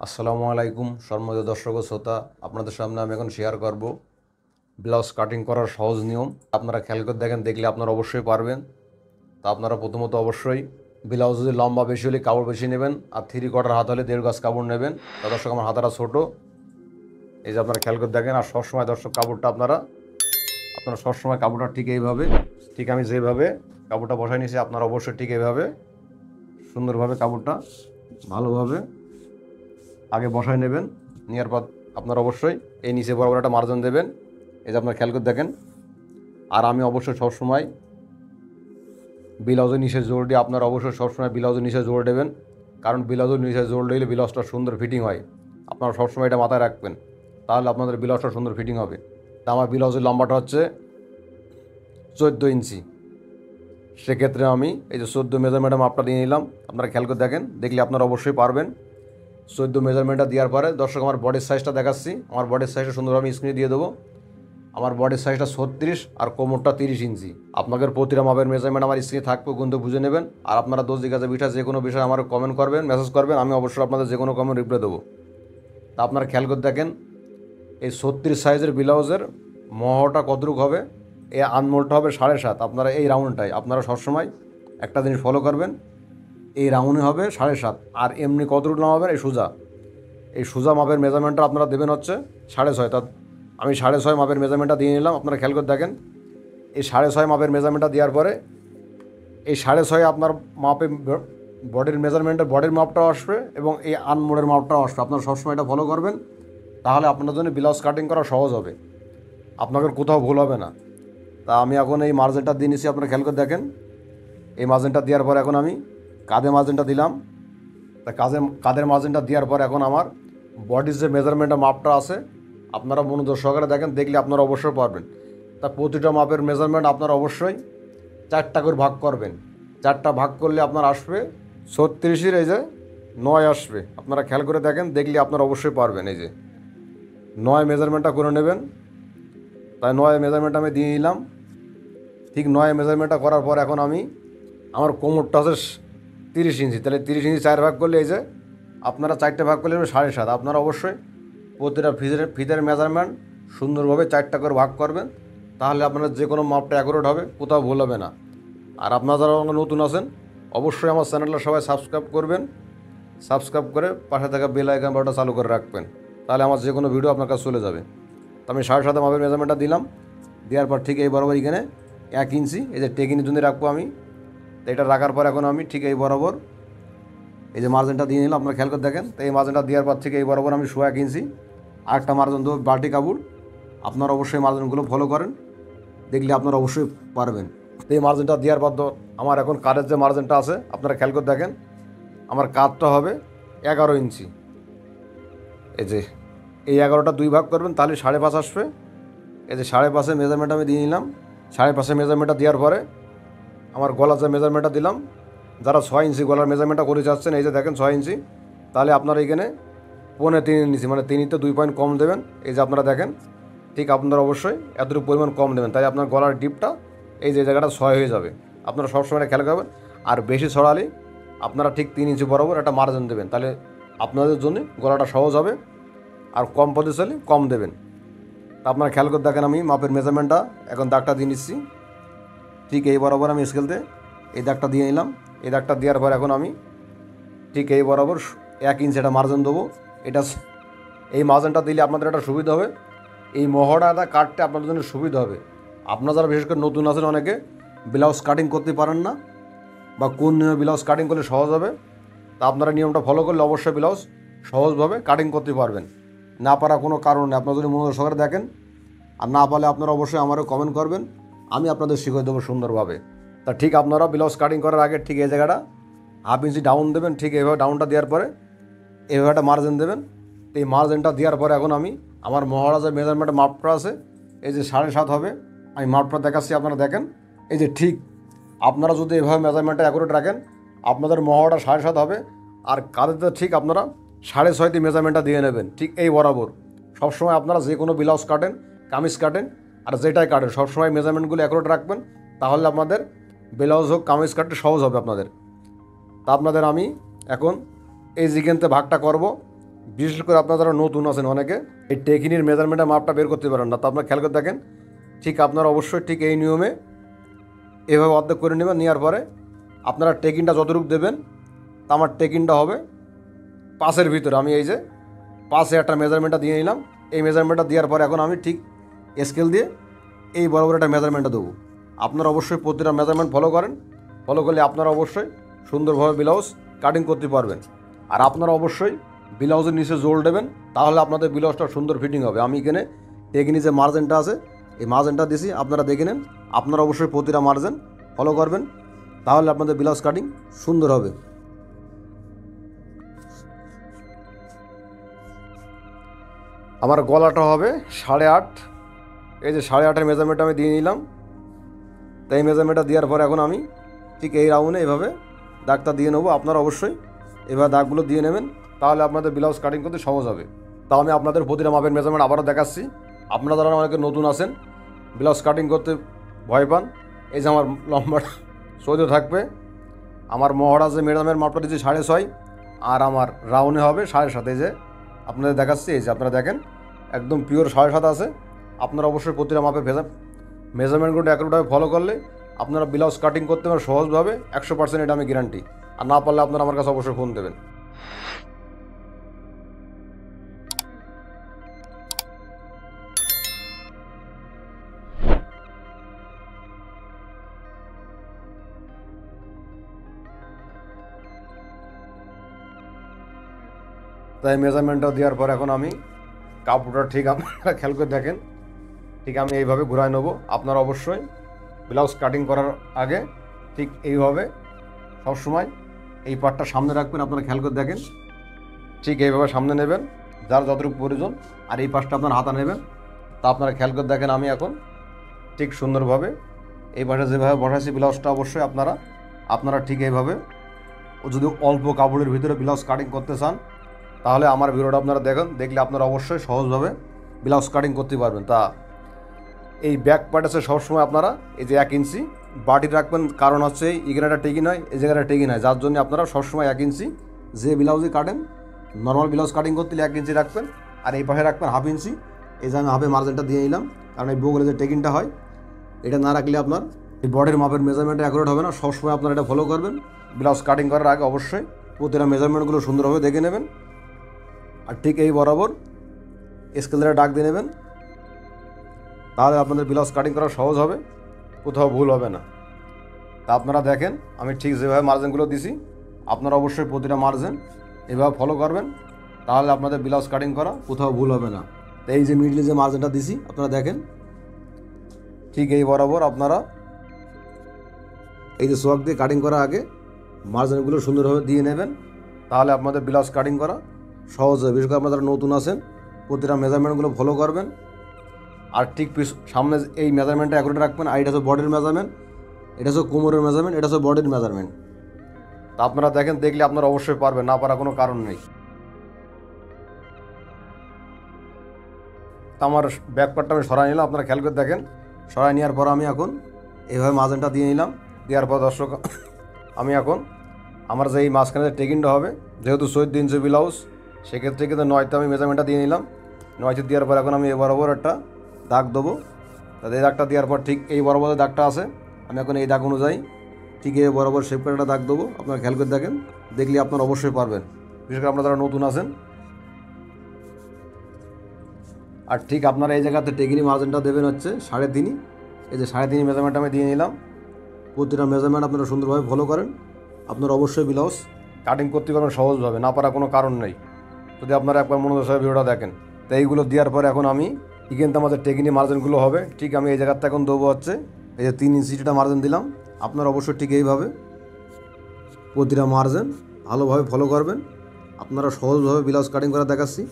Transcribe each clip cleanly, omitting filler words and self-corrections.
আসসালামু আলাইকুম সম্মানিত দর্শক ও শ্রোতা, আপনাদের সামনে আমি এখন শেয়ার করব ব্লাউজ কাটিং করার সহজ নিয়ম। আপনারা খেয়াল করে দেখেন, দেখলে আপনারা অবশ্যই পারবেন। তা আপনারা প্রথমত অবশ্যই ব্লাউজ যদি লম্বা বেশি হলে কাপড় বেশি নেবেন, আর 3/4 হাত হলে 1.5 গজ কাপড় নেবেন। তা দর্শক, আমার হাতাটা ছোটো, এই যে আপনারা খেয়াল করে দেখেন। আর সবসময় দর্শক কাপড়টা আপনারা সবসময় কাপড়টা ঠিক এইভাবে, ঠিক আমি যেভাবে কাপড়টা বসাই নিয়েছি, আপনারা অবশ্যই ঠিক এইভাবে সুন্দরভাবে কাপড়টা ভালোভাবে আগে বসায় নেবেন। নেওয়ার পর আপনারা অবশ্যই এই নিচে বরাবর একটা মার্জিন দেবেন। এই যে আপনারা খেয়াল করে দেখেন। আর আমি অবশ্যই সবসময় ব্লাউজের নিচে জোর দিই, আপনারা অবশ্যই সবসময় ব্লাউজের নিচে জোর দেবেন, কারণ ব্লাউজের নিচে জোর দিলে ব্লাউজটা সুন্দর ফিটিং হয়। আপনারা সবসময় এটা মাথায় রাখবেন, তাহলে আপনাদের ব্লাউজটা সুন্দর ফিটিং হবে। তা আমার ব্লাউজের লম্বাটা হচ্ছে 14 ইঞ্চি। সেক্ষেত্রে আমি এই যে 14 মেজারমেন্টে মাপটা দিয়ে নিলাম। আপনারা খেয়াল করে দেখেন, দেখলে আপনারা অবশ্যই পারবেন। 14 মেজারমেন্টটা দেওয়ার পরে দর্শক, আমার বডির সাইজটা দেখাচ্ছি। আমার বডির সাইজটা সুন্দরভাবে স্ক্রিনে দিয়ে দেবো। আমার বডির সাইজটা 36 আর কোমরটা 30 ইঞ্চি। আপনাদের প্রতিটা মাপের মেজারমেন্ট আমার স্ক্রিনে থাকবে, কিন্তু বুঝে নেবেন। আর আপনারা দোষ জিজ্ঞাসা বিষয় যে কোনো বিষয়ে আমার কমেন্ট করবেন, মেসেজ করবেন, আমি অবশ্যই আপনাদের যে কোনো কমেন্ট রিপ্লাই দেবো। তা আপনারা খেয়াল করে দেখেন, এই 36 সাইজের ব্লাউজের মহটা কতটুকু হবে, এই আনমোলটা হবে 7.5। আপনারা এই রাউন্ডটাই আপনারা সবসময় একটা জিনিস ফলো করবেন, এই রাউন্ডে হবে 7.5। আর এমনি কতটুকু নামাবেন, এই সোজা মাপের মেজারমেন্টটা আপনারা দেবেন হচ্ছে 6.5। তা আমি 6.5 মাপের মেজারমেন্টটা দিয়ে নিলাম। আপনারা খেয়াল করে দেখেন, এই 6.5 মাপের মেজারমেন্টটা দেওয়ার পরে এই 6.5 আপনার মাপে বডির মেজারমেন্টের বডির মাপটাও আসবে এবং এই আনমোড়ের মাপটাও আসবে। আপনারা সবসময় এটা ফলো করবেন, তাহলে আপনার জন্য ব্লাউজ কাটিং করা সহজ হবে, আপনাদের কোথাও ভুল হবে না। তা আমি এখন এই মার্জিনটা দিয়ে নিচ্ছি। আপনারা খেয়াল করে দেখেন, এই মার্জিনটা দেওয়ার পর এখন আমি কাঁধে মার্জিনটা দিলাম। তা কাঁধের মার্জিনটা দেওয়ার পর এখন আমার বডির যে মেজারমেন্টের মাপটা আছে, আপনারা মনোযোগ সহকারে দেখেন, দেখলে আপনারা অবশ্যই পারবেন। তা প্রতিটা মাপের মেজারমেন্ট আপনারা অবশ্যই 4টা করে ভাগ করবেন। 4টা ভাগ করলে আপনার আসবে 36-এর এই যে 9 আসবে। আপনারা খেয়াল করে দেখেন, দেখলে আপনারা অবশ্যই পারবেন। এই যে 9 মেজারমেন্টটা করে নেবেন। তাই 9 মেজারমেন্ট আমি দিয়ে নিলাম। ঠিক 9 মেজারমেন্টটা করার পর এখন আমি আমার কোমরটা হচ্ছে 30 ইঞ্চি। তাহলে 30 ইঞ্চি 4 ভাগ করলে এই যে আপনারা 4টে ভাগ করলে 7.5। আপনারা অবশ্যই প্রতিটা ফিতের মেজারমেন্ট সুন্দরভাবে 4টা করে ভাগ করবেন, তাহলে আপনারা যে কোনো মাপটা অ্যাকুরেট হবে, কোথাও ভুল হবে না। আর আপনারা যারা নতুন আছেন, অবশ্যই আমার চ্যানেলটা সবাই সাবস্ক্রাইব করবেন। সাবস্ক্রাইব করে পাশে থাকা বেল আইকন বাটনটা চালু করে রাখবেন, তাহলে আমার যে কোনো ভিডিও আপনার কাছে চলে যাবে। তো আমি 7.5 মাপের মেজারমেন্টটা দিলাম। দেওয়ার পর ঠিক এই বরাবর এখানে 1 ইঞ্চি এই যে টেকিনের জন্য রাখবো আমি। তো এটা রাখার পর এখন আমি ঠিক এই বরাবর এই যে মার্জিনটা দিয়ে নিলাম। আপনারা খেয়াল করে দেখেন, তো এই মার্জিনটা দেওয়ার পর থেকে এই বরাবর আমি 1 ইঞ্চি আরেকটা মার্জিন দেবো বাল্টি কাপড়। আপনারা অবশ্যই মার্জিনগুলো ফলো করেন, দেখলে আপনারা অবশ্যই পারবেন। তো এই মার্জিনটা দেওয়ার পর আমার এখন কাঠের যে মার্জিনটা আছে, আপনারা খেয়াল করে দেখেন, আমার কাঠটা হবে 11 ইঞ্চি। এই যে এই 11টা 2 ভাগ করবেন, তাহলে 5.5 আসবে। এই যে 5.5 মেজারমেন্ট আমি দিয়ে নিলাম। 5.5 মেজারমেন্টটা দেওয়ার পরে আমার গলার যে মেজারমেন্টটা দিলাম, যারা 6 ইঞ্চি গলার মেজারমেন্টটা করে যাচ্ছেন, এই যে দেখেন 6 ইঞ্চি, তাহলে আপনারা এখানে 3.25 ইঞ্চি মানে 3-তে 2 পয়েন্ট কম দেবেন। এই যে আপনারা দেখেন, ঠিক আপনারা অবশ্যই এতটুকু পরিমাণ কম দেবেন, তাই আপনার গলার ডিপটা এই যে জায়গাটা 6 হয়ে যাবে। আপনারা সবসময় খেয়াল করবেন। আর বেশি ছড়ালে আপনারা ঠিক 3 ইঞ্চি বরাবর একটা মার্জিন দেবেন, তাহলে আপনাদের জন্য গলাটা সহজ হবে। আর কম পদে চলে কম দেবেন। তা আপনারা খেয়াল করে দেখেন, আমি মাপের মেজারমেন্টটা এখন দাগটা দিয়ে নিচ্ছি। ঠিক এই বরাবর আমি স্কেলতে এই দাগটা দিয়ে নিলাম। এই দাগটা দেওয়ার পর এখন আমি ঠিক এই বরাবর 1 ইঞ্চি একটা মার্জিন দেবো। এটা এই মার্জিনটা দিলে আপনাদের একটা সুবিধা হবে, এই মহড়াটা কাটতে আপনাদের জন্য সুবিধা হবে। আপনারা যারা বিশেষ করে নতুন আছেন, অনেকে ব্লাউজ কাটিং করতে পারেন না, বা কোন নিয়মে ব্লাউজ কাটিং করলে সহজ হবে, তা আপনারা নিয়মটা ফলো করলে অবশ্যই ব্লাউজ সহজভাবে কাটিং করতে পারবেন। না পারা কোনো কারণ নেই, আপনারা যদি মনোযোগ সহকারে দেখেন। আর না পারলে আপনারা অবশ্যই আমারও কমেন্ট করবেন, আমি আপনাদের শিখিয়ে দেবো সুন্দরভাবে। তা ঠিক আপনারা ব্লাউজ কাটিং করার আগে ঠিক এই জায়গাটা 1/2 ইঞ্চি ডাউন দেবেন। ঠিক এইভাবে ডাউনটা দেওয়ার পরে এইভাবে একটা মার্জিন দেবেন। তো এই মার্জিনটা দেওয়ার পরে এখন আমি আমার মহারাজের মেজারমেন্টের মাপটা আছে, এই যে 7.5 হবে। আমি মাপটা দেখাচ্ছি, আপনারা দেখেন। এই যে ঠিক আপনারা যদি এভাবে মেজারমেন্টটা অ্যাকুরেট রাখেন, আপনাদের মহাটা 7.5 হবে। আর কাঁধেতে ঠিক আপনারা 6.5 দিয়ে মেজারমেন্টটা দিয়ে নেবেন, ঠিক এই বরাবর। সবসময় আপনারা যে কোনো ব্লাউজ কাটেন, কামিজ কাটেন, আর যেটাই কাটেন, সবসময় মেজারমেন্টগুলো অ্যাকুরেট রাখবেন, তাহলে আপনাদের ব্লাউজ হোক কামিজ কাটতে সহজ হবে আপনাদের। তা আপনাদের আমি এখন এই জিগেনতে ভাগটা করব। বিশেষ করে আপনারা যারা নতুন আছেন অনেকে এই টেকিনির মেজারমেন্টের মাপটা বের করতে পারেন না, তো আপনারা খেয়াল করে দেখেন। ঠিক আপনারা অবশ্যই ঠিক এই নিয়মে এভাবে অর্ধেক করে নেবেন। নেওয়ার পরে আপনারা টেকিনটা যতটুকু দেবেন, তা আমার টেকিনটা হবে 5-এর ভিতরে। আমি এই যে 5-এ একটা মেজারমেন্টটা দিয়ে নিলাম। এই মেজারমেন্টটা দেওয়ার পরে এখন আমি ঠিক স্কেল দিয়ে এই বরাবর একটা মেজারমেন্টটা দেবো। আপনারা অবশ্যই প্রতিটা মেজারমেন্ট ফলো করেন। ফলো করলে আপনারা অবশ্যই সুন্দরভাবে ব্লাউজ কাটিং করতে পারবেন। আর আপনারা অবশ্যই ব্লাউজের নিচে জোর দেবেন, তাহলে আপনাদের ব্লাউজটা সুন্দর ফিটিং হবে। আমি এখানে টেকিনি যে মার্জিনটা আছে এই মার্জিনটা দিছি, আপনারা দেখে নেন। আপনারা অবশ্যই প্রতিটা মার্জিন ফলো করবেন, তাহলে আপনাদের ব্লাউজ কাটিং সুন্দর হবে। আমার গলাটা হবে 8.5। এই যে 8.5-এর মেজারমেন্ট আমি দিয়ে নিলাম। তাই এই মেজারমেন্টটা দেওয়ার পরে এখন আমি ঠিক এই রাউন্ডে এভাবে দাগটা দিয়ে নেবো। আপনারা অবশ্যই এভাবে দাগগুলো দিয়ে নেবেন, তাহলে আপনাদের ব্লাউজ কাটিং করতে সহজ হবে। তা আমি আপনাদের প্রতিটা মাপের মেজারমেন্ট আবারও দেখাচ্ছি। আপনারা যারা অনেকে নতুন আছেন, ব্লাউজ কাটিং করতে ভয় পান, এই যে আমার লম্বাটা 14 থাকবে। আমার মহারাজে ম্যাডামের মাপটা দিচ্ছি 6.5, আর আমার রাউন্ডে হবে 7.5। এই যে আপনাদের দেখাচ্ছি, এই যে আপনারা দেখেন একদম পিওর 7.5 আছে। আপনারা অবশ্যই প্রতিটা মাপের মেজারমেন্টগুলো অ্যাকুরেটভাবে ফলো করলে আপনারা ব্লাউজ কাটিং করতে পারেন সহজভাবে 100%। এটা আমি গ্যারান্টি। আর না পারলে আপনারা আমার কাছে অবশ্যই ফোন দেবেন। তাই মেজারমেন্টটা দেওয়ার পর এখন আমি কাপড়টা ঠিক আপনারা খেয়াল করে দেখেন, ঠিক আমি এইভাবে ঘুরায় নেবো। আপনারা অবশ্যই ব্লাউজ কাটিং করার আগে ঠিক এইভাবে সবসময় এই পার্টটা সামনে রাখবেন। আপনারা খেয়াল করে দেখেন, ঠিক এইভাবে সামনে নেবেন যার যতটুকু প্রয়োজন, আর এই পাশটা আপনার হাতা নেবেন। তা আপনারা খেয়াল করে দেখেন আমি এখন ঠিক সুন্দরভাবে এই পাশে যেভাবে বসাইছি ব্লাউজটা অবশ্যই আপনারা ঠিক এইভাবে, যদি অল্প কাপড়ের ভিতরে ব্লাউজ কাটিং করতে চান, তাহলে আমার ভিডিওটা আপনারা দেখলে আপনারা অবশ্যই সহজভাবে ব্লাউজ কাটিং করতে পারবেন। তা এই ব্যাক পার্ট আছে সবসময় আপনারা এই যে 1 ইঞ্চি বাটি রাখবেন, কারণ হচ্ছে এই জায়গাটা টেকি নয়, এই জায়গাটা টেকি নয়, যার জন্য আপনারা সবসময় 1 ইঞ্চি যে ব্লাউজে কাটেন, নর্মাল ব্লাউজ কাটিং করতে 1 ইঞ্চি রাখবেন, আর এই পাশে রাখবেন 1/2 ইঞ্চি। এই যে আমি হাফে মার্জিনটা দিয়ে নিলাম, কারণ এই বগলে যে টেকিংটা হয় এটা না রাখলে আপনার এই বডির মাপের মেজারমেন্টটা অ্যাকুরেট হবে না। সবসময় আপনারা এটা ফলো করবেন। ব্লাউজ কাটিং করার আগে অবশ্যই প্রতিটা মেজারমেন্টগুলো সুন্দরভাবে দেখে নেবেন, আর ঠিক এই বরাবর স্কেল ধরে দাগ দিয়ে নেবেন, তাহলে আপনাদের ব্লাউজ কাটিং করা সহজ হবে, কোথাও ভুল হবে না। তা আপনারা দেখেন আমি ঠিক যেভাবে মার্জিনগুলো দিছি, আপনারা অবশ্যই প্রতিটা মার্জিন এভাবে ফলো করবেন, তাহলে আপনাদের ব্লাউজ কাটিং করা কোথাও ভুল হবে না। তো এই যে মিডলে যে মার্জিনটা দিছি আপনারা দেখেন, ঠিক এই বরাবর আপনারা এই যে সোয়াক দিয়ে কাটিং করার আগে মার্জিনগুলো সুন্দরভাবে দিয়ে নেবেন, তাহলে আপনাদের ব্লাউজ কাটিং করা সহজ হবে। বিশেষ করে আপনারা যারা নতুন আছেন প্রতিটা মেজারমেন্টগুলো ফলো করবেন, আর ঠিক সামনে এই মেজারমেন্টটা অ্যাকুরেট রাখবেন। আর এটা হচ্ছে বডির মেজারমেন্ট, এটা হচ্ছে কোমরের মেজারমেন্ট, এটা হচ্ছে বডির মেজারমেন্ট। তা আপনারা দেখেন, দেখলে আপনারা অবশ্যই পারবেন, না পারার কোনো কারণ নেই। তা আমার ব্যাক পার্টটা আমি সরাই নিলাম, আপনারা খেয়াল করে দেখেন। সরাই নেওয়ার পর আমি এখন এইভাবে মার্জিনটা দিয়ে নিলাম। দেওয়ার পর দর্শক আমি এখন আমার যে এই মাঝখানে যে টেকিংটা হবে, যেহেতু 14 ইঞ্চি ব্লাউজ, সেক্ষেত্রে কিন্তু 9তে আমি মেজারমেন্টটা দিয়ে নিলাম। 9তে দেওয়ার পর এখন আমি এ বরাবর একটা দাগ দেবো। তাতে এই দাগটা দেওয়ার পর ঠিক এই বরাবর যে দাগটা আছে, আমি এখন এই দাগ অনুযায়ী ঠিক এই বরাবর শেপ করে একটা দাগ দেবো। আপনারা খেয়াল করে দেখেন, দেখলে আপনারা অবশ্যই পারবেন, বিশেষ করে আপনারা যারা নতুন আছেন। আর ঠিক আপনারা এই জায়গাতে টেকিনি মার্জিনটা দেবেন হচ্ছে 3.5। এই যে 3.5 মেজারমেন্ট আমি দিয়ে নিলাম। প্রতিটা মেজারমেন্ট আপনারা সুন্দরভাবে ফলো করেন, আপনারা অবশ্যই ব্লাউজ কাটিং করতে পারবেন সহজভাবে, না পারার কোনো কারণ নেই, যদি আপনারা একবার মনোযোগ সহকারে ভিডিওটা দেখেন। তো এইগুলো দেওয়ার পরে এখন আমি কিন্তু আমাদের টেকিনি মার্জিনগুলো হবে, ঠিক আমি এই জায়গাতে এখন দেবো হচ্ছে এই যে 3 ইঞ্চিটা মার্জিন দিলাম। আপনারা অবশ্যই ঠিক এইভাবে প্রতিটা মার্জিন ভালোভাবে ফলো করবেন, আপনারা সহজভাবে ব্লাউজ কাটিং করে দেখাচ্ছি।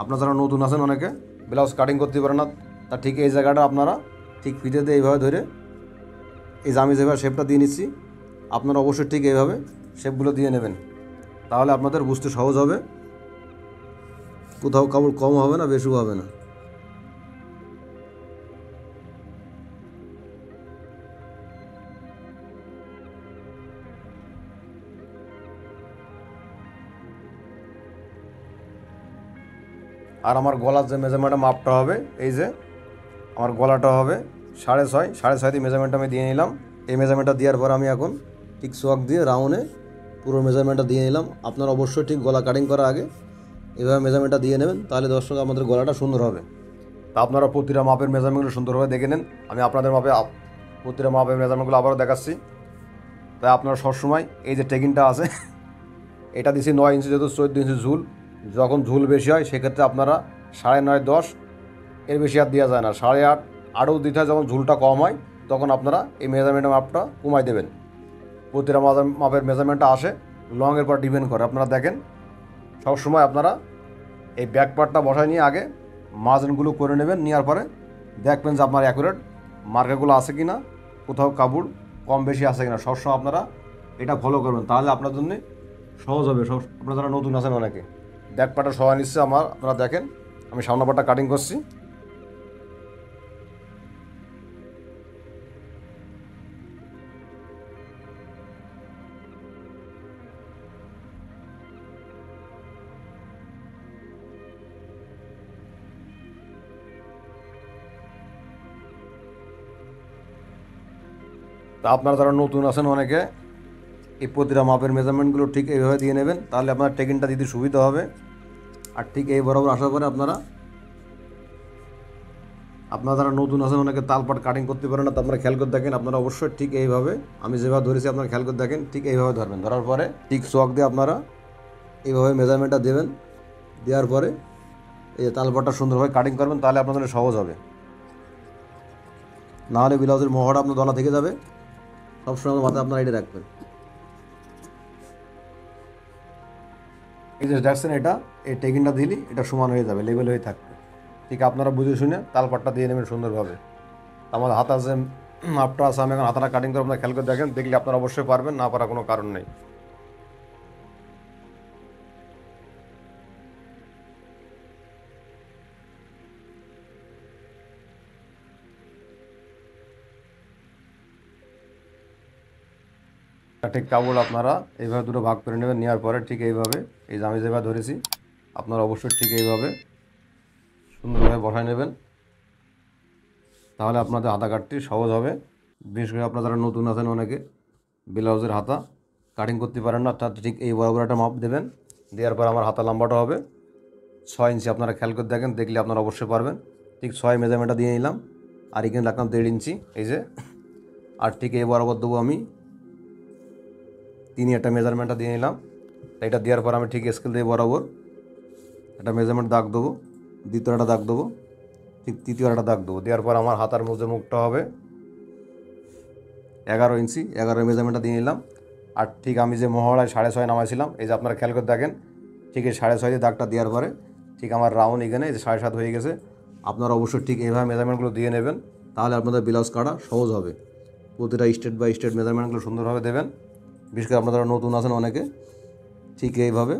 আপনারা যারা নতুন আছেন অনেকে ব্লাউজ কাটিং করতে পারেন না, তা ঠিক এই জায়গাটা আপনারা ঠিক ফিতে দিয়ে এইভাবে ধরে এই যে আমি যেভাবে শেপটা দিয়ে নিচ্ছি, আপনারা অবশ্যই ঠিক এইভাবে শেপগুলো দিয়ে নেবেন, তাহলে আপনাদের বুঝতে সহজ হবে, কোথাও কাপড় কম হবে না, বেশিও হবে না। আর আমার গলার যে মেজারমেন্টের মাপটা হবে, এই যে আমার গলাটা হবে 6.5, 6.5 দিয়ে মেজারমেন্টটা আমি দিয়ে নিলাম। এই মেজারমেন্টটা দেওয়ার পর আমি এখন ঠিক সোয়াক দিয়ে রাউন্ডে পুরো মেজারমেন্টটা দিয়ে নিলাম। আপনারা অবশ্যই ঠিক গলা কাটিং করার আগে এভাবে মেজারমেন্টটা দিয়ে নেবেন, তাহলে দর্শক আমাদের গলাটা সুন্দর হবে। তা আপনারা প্রতিটা মাপের মেজারমেন্টগুলো সুন্দরভাবে দেখে নেন। আমি আপনাদের প্রতিটা মাপের মেজারমেন্টগুলো আবারও দেখাচ্ছি। তাই আপনারা সবসময় এই যে টেকিংটা আছে এটা দিচ্ছি 9 ইঞ্চি, যেহেতু 14 ইঞ্চি ঝুল। যখন ঝুল বেশি হয় সেক্ষেত্রে আপনারা 9.5, 10 এর বেশি আর দেওয়া যায় না, 8.5, 8ও দিতে হয়। যখন ঝুলটা কম হয় তখন আপনারা এই মেজারমেন্টের মাপটা কমাই দেবেন। প্রতিটা মাপের মেজারমেন্টটা আসে লংয়ের পর ডিপেন্ড করে। আপনারা দেখেন সবসময় আপনারা এই ব্যাক পার্টটা বসায় নিয়ে আগে মার্জিনগুলো করে নেবেন। নেওয়ার পরে দেখবেন যে আপনার অ্যাকুরেট মার্কাগুলো আছে কি না, কোথাও কাপড় কম বেশি আছে কিনা। সবসময় আপনারা এটা ফলো করবেন, তাহলে আপনার জন্য সহজ হবে। আপনারা যারা নতুন আছেন অনেকে ব্যাক পার্টটা সবাই নিচ্ছে আমার, আপনারা দেখেন আমি সামনে পার্টটা কাটিং করছি। তা আপনারা যারা নতুন আছেন অনেকে এই প্রতিটা মাপের মেজারমেন্টগুলো ঠিক এইভাবে দিয়ে নেবেন, তাহলে আপনার টেকিংটা দিতে সুবিধা হবে। আর ঠিক এই বরাবর আসার পরে আপনারা যারা নতুন আছেন অনেকে তালপাট কাটিং করতে পারেন না, তো আপনারা খেয়াল করে দেখেন। আপনারা অবশ্যই ঠিক এইভাবে আমি যেভাবে ধরেছি আপনারা খেয়াল করে দেখেন, ঠিক এইভাবে ধরবেন। ধরার পরে ঠিক চক দিয়ে আপনারা এইভাবে মেজারমেন্টটা দেবেন। দেওয়ার পরে এই যে তালপাটটা সুন্দরভাবে কাটিং করবেন, তাহলে আপনাদের সহজ হবে। নাহলে ব্লাউজের মহড়া আপনার দলা থেকে যাবে। সবসময় মাথায় আপনারা এটা রাখবেন। এই যে দেখছেন এটা, এই টেকিংটা দিলে এটা সমান হয়ে যাবে, লেভেল হয়ে থাকবে। ঠিক আপনারা বুঝে শুনে তালপাটটা দিয়ে নেবেন সুন্দরভাবে। আমার হাতা যে মাপটা আছে, আমি এখন হাতাটা কাটিং করে আপনারা খেয়াল করে দেখেন, দেখলে আপনারা অবশ্যই পারবেন, না পারার কোনো কারণ নেই। ঠিক কাপড় আপনারা এইভাবে দুটো ভাগ করে নেবেন। নেওয়ার পরে ঠিক এইভাবে, এই যে আমি যেভাবে ধরেছি আপনারা অবশ্যই ঠিক এইভাবে সুন্দরভাবে বসায় নেবেন, তাহলে আপনাদের হাতা কাটতে সহজ হবে। বিশেষ করে আপনারা যারা নতুন আছেন অনেকে ব্লাউজের হাতা কাটিং করতে পারেন না, তার ঠিক এই বরাবর একটা মাপ দেবেন। দেওয়ার পর আমার হাতা লম্বাটা হবে 6 ইঞ্চি। আপনারা খেয়াল করে দেখেন, দেখলে আপনারা অবশ্যই পারবেন। ঠিক 6 মেজারমেন্টটা দিয়ে নিলাম, আর এখানে রাখলাম 1.5 ইঞ্চি, এই যে। আর ঠিক এই বরাবর দেবো আমি 3 একটা মেজারমেন্টটা দিয়ে নিলাম। এটা দেওয়ার পর আমি ঠিক স্কেল দিয়ে বরাবর একটা মেজারমেন্ট দাগ দেবো, দ্বিতীয় একটা দাগ দেবো, ঠিক তৃতীয় একটা দাগ দেবো। দেওয়ার পর আমার হাতার মধ্যে মুখটা হবে 11 ইঞ্চি, 11 মেজারমেন্টটা দিয়ে নিলাম। আর ঠিক আমি যে মহড়ায় 6.5 নামাইছিলাম, এই যে আপনারা খেয়াল করে দেখেন, ঠিক এই 6.5 দিয়ে দাগটা দেওয়ার পরে ঠিক আমার রাউন্ড এখানে এই যে 7.5 হয়ে গেছে। আপনারা অবশ্যই ঠিক এইভাবে মেজারমেন্টগুলো দিয়ে নেবেন, তাহলে আপনাদের ব্লাউজ কাটা সহজ হবে। প্রতিটা স্টেট বাই স্টেট মেজারমেন্টগুলো সুন্দরভাবে দেবেন। বিশেষ করে আপনারা নতুন আছেন অনেকে, ঠিক এইভাবে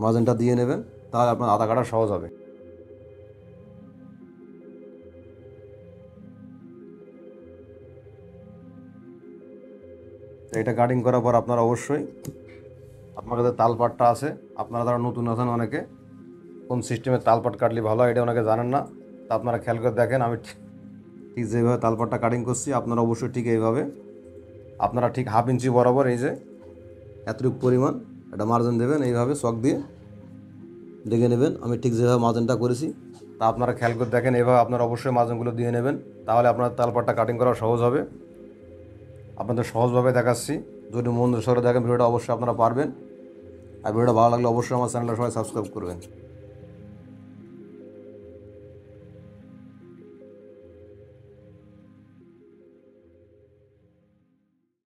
মার্জিনটা দিয়ে নেবেন, তাহলে আপনার আধা কাটা সহজ হবে। এটা কাটিং করার পর আপনারা অবশ্যই আপনার কাছে তালপাটটা আছে, আপনারা যারা নতুন আছেন অনেকে কোন সিস্টেমে তালপাট কাটলে ভালো হয় এটা অনেকে জানেন না। তা আপনারা খেয়াল করে দেখেন, আমি ঠিক যেভাবে তালপাটটা কাটিং করছি আপনারা অবশ্যই ঠিক এইভাবে আপনারা ঠিক 1/2 ইঞ্চি বরাবর এই যে এতটুকু পরিমাণ একটা মার্জিন দেবেন, এইভাবে চক দিয়ে দেখে নেবেন। আমি ঠিক যেভাবে মার্জিনটা করেছি তা আপনারা খেয়াল করে দেখেন, এইভাবে আপনারা অবশ্যই মার্জিনগুলো দিয়ে নেবেন, তাহলে আপনার তালপাটটা কাটিং করা সহজ হবে। আপনাদের সহজভাবে দেখাচ্ছি, যদি মন সরে দেখেন ভিডিওটা অবশ্যই আপনারা পারবেন। আর ভিডিওটা ভালো লাগলে অবশ্যই আমার চ্যানেলটা সবাই সাবস্ক্রাইব করবেন।